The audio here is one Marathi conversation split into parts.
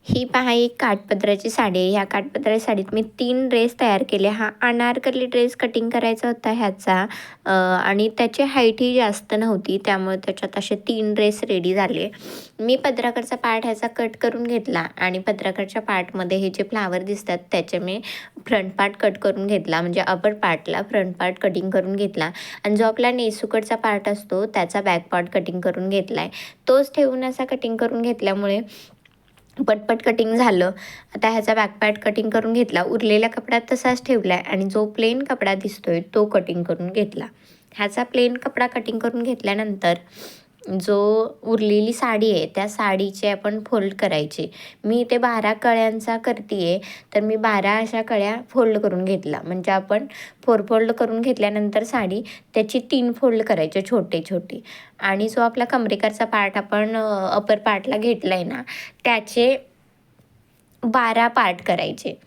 ही पहा एक काठपदराची साडी आहे. ह्या काठपदराच्या साडीत मी 3 ड्रेस तयार केले. हा अनारकली ड्रेस कटिंग करायचा होता ह्याचा आणि त्याची हाईटही जास्त नव्हती, त्यामुळे त्याच्यात असे 3 ड्रेस रेडी झाले. मी पदराकडचा पार्ट ह्याचा कट करून घेतला आणि पदराकडच्या पार्टमध्ये हे जे फ्लावर दिसतात त्याचे मी फ्रंट पार्ट कट करून घेतला, म्हणजे अपर पार्टला फ्रंट पार्ट कटिंग करून घेतला आणि जो आपला नेसूकडचा पार्ट असतो त्याचा बॅक पार्ट कटिंग करून घेतला आहे. तोच ठेवून असा कटिंग करून घेतल्यामुळे पटपट कटिंग झालं. आता ह्याचा बॅक पार्ट कटिंग करून घेतला. उरलेला कपडा तसाच ठेवला आहे आणि जो प्लेन कपडा दिसतोय तो कटिंग करून घेतला. ह्याचा प्लेन कपडा कटिंग करून घेतल्यानंतर जो उरलेली साडी आहे त्या साडीचे आपण फोल्ड करायचे. मी इथे 12 कळ्यांचा करते आहे, तर मी 12 अशा कळ्या फोल्ड करून घेतला. म्हणजे आपण 4 फोल्ड करून घेतल्यानंतर साडी त्याची 3 फोल्ड करायचे छोटे छोटे आणि जो आपला कमरेकरचा पार्ट आपण अपर पार्टला घेतला आहे ना, त्याचे 12 पार्ट करायचे.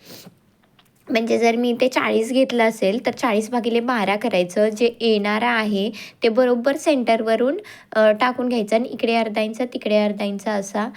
म्हणजे जर मी इथे 40 घेतलं असेल तर 40/12 करायचं. जे येणारं आहे ते बरोबर सेंटरवरून टाकून घ्यायचं आणि इकडे अर्धा इंच तिकडे अर्धा इंच असा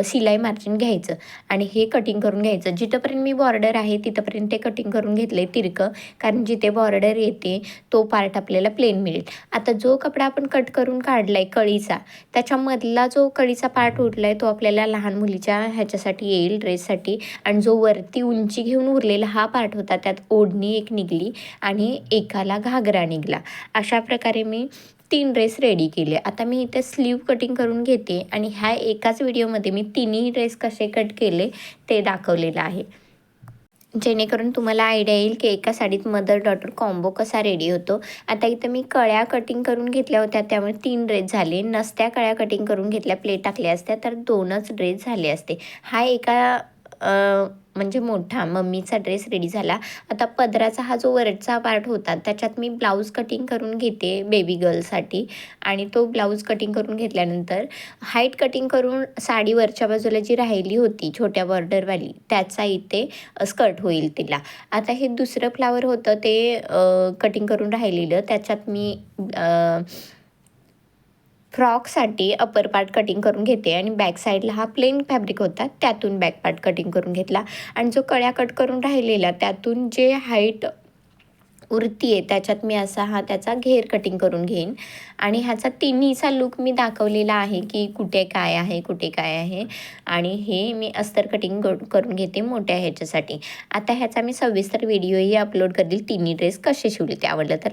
शिलाई मार्जिन घ्यायचं आणि हे कटिंग करून घ्यायचं. जिथंपर्यंत मी बॉर्डर आहे तिथंपर्यंत ते कटिंग करून घेतलं आहे तिरकं, कारण जिथे बॉर्डर येते तो पार्ट आपल्याला प्लेन मिळेल. आता जो कपडा आपण कट करून काढला आहे कळीचा, त्याच्यामधला जो कळीचा पार्ट उरला आहे तो आपल्याला लहान मुलीच्या ह्याच्यासाठी येईल, ड्रेससाठी. आणि जो वरती उंची घेऊन उरलेला हा पार्ट होता त्यात ओढणी एक निघाली आणि एकाला घागरा निघाला. अशा प्रकारे मी 3 ड्रेस रेडी केले. आता मी इथे स्लीव कटिंग करून घेते आणि ह्या एकाच व्हिडिओमध्ये मी तिन्ही ड्रेस कसे कट केले ते दाखवलेलं आहे, जेणेकरून तुम्हाला आयडिया येईल की एका साडीत मदर डॉटर कॉम्बो कसा रेडी होतो. आता इथं मी कळ्या कटिंग करून घेतल्या होत्या त्यामुळे 3 ड्रेस झाले. नसत्या कळ्या कटिंग करून घेतल्या, प्लेट टाकल्या असत्या तर 2च ड्रेस झाले असते. हा एका म्हणजे मोठा मम्मीचा ड्रेस रेडी झाला. आता पदराचा हा जो वरचा पार्ट होता त्याच्यात मी ब्लाऊज कटिंग करून घेते बेबी गर्लसाठी आणि तो ब्लाऊज कटिंग करून घेतल्यानंतर हाईट कटिंग करून साडी वरच्या बाजूला जी राहिली होती छोट्या बॉर्डरवाली त्याचा इथे स्कर्ट होईल तिला. आता हे दुसरं फ्लावर होतं ते कटिंग करून राहिलेलं, त्याच्यात मी फ्रॉकसाठी अपर पार्ट कटिंग करून घेते आणि बॅक साईडला हा प्लेन फॅब्रिक होता त्यातून बॅक पार्ट कटिंग करून घेतला आणि जो कळ्या कट करून राहिलेला त्यातून जे हाईट उरती आहे त्याच्यात मी असा हा त्याचा घेर कटिंग करून घेईन आणि ह्याचा तिन्हीचा लूक मी दाखवलेला आहे की कुठे काय आहे कुठे काय आहे. आणि हे मी अस्तर कटिंग करून घेते मोठ्या ह्याच्यासाठी. आता ह्याचा मी सविस्तर व्हिडिओही अपलोड करेल, तिन्ही ड्रेस कसे शिवले. ते आवडलं तर